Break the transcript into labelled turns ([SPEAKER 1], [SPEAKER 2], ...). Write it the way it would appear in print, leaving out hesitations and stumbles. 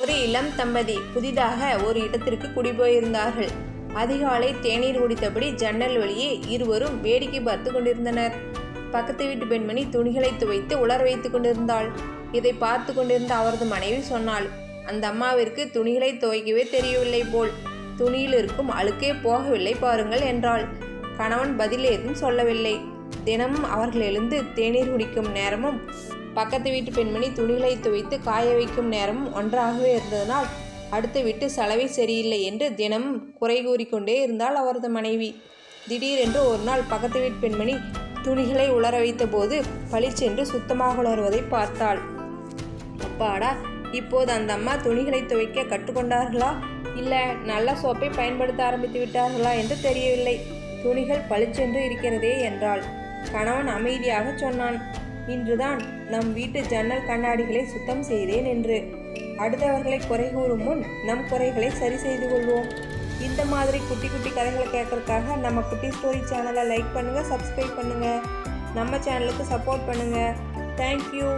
[SPEAKER 1] ஒரு இளம் தம்பதி புதிதாக ஒரு இடத்திற்கு குடிபோயிருந்தார்கள். அதிகாலை தேநீர் குடித்தபடி ஜன்னல் வழியே இருவரும் வேடிக்கை பார்த்து கொண்டிருந்தனர். பக்கத்து வீட்டு பெண்மணி துணிகளை துவைத்து உலர வைத்து கொண்டிருந்தாள். இதை பார்த்து கொண்டிருந்த அவரது மனைவி சொன்னாள், அந்த அம்மாவிற்கு துணிகளை துவைக்கவே தெரியவில்லை போல், துணியில் இருக்கும் அழுக்கே போகவில்லை பாருங்கள் என்றாள். கணவன் பதில் ஏதும் சொல்லவில்லை. தினமும் அவர்கள் எழுந்து தேநீர் குடிக்கும் நேரமும் பக்கத்து வீட்டு பெண்மணி துணிகளை துவைத்து காய வைக்கும் நேரமும் ஒன்றாகவே இருந்ததனால் அடுத்த வீட்டு சலவை சரியில்லை என்று தினமும் குறை கூறிக்கொண்டே இருந்தாள் அவரது மனைவி. திடீரென்று ஒரு நாள் பக்கத்து வீட்டு பெண்மணி துணிகளை உலர வைத்த போது பளிச்சென்று சுத்தமாக உலர்வதை பார்த்தாள். அப்பாடா, இப்போது அந்த அம்மா துணிகளை துவைக்க கற்றுக்கொண்டார்களா இல்லை நல்ல சோப்பை பயன்படுத்த ஆரம்பித்து விட்டார்களா என்று தெரியவில்லை. துணிகள் பளிச்சென்று இருக்கிறதே என்றாள். கணவன் அமைதியாக சொன்னான், இன்றுதான் நம் வீட்டு ஜன்னல் கண்ணாடிகளை சுத்தம் செய்தேன் என்று. அடுத்தவர்களை குறை கூறும் முன் நம் குறைகளை சரி செய்து கொள்வோம். இந்த மாதிரி குட்டி குட்டி கதைகளை கேட்கறதுக்காக நம்ம குட்டி ஸ்டோரி சேனலை லைக் பண்ணுங்கள், சப்ஸ்கிரைப் பண்ணுங்கள், நம்ம சேனலுக்கு சப்போர்ட் பண்ணுங்கள். தேங்க்யூ.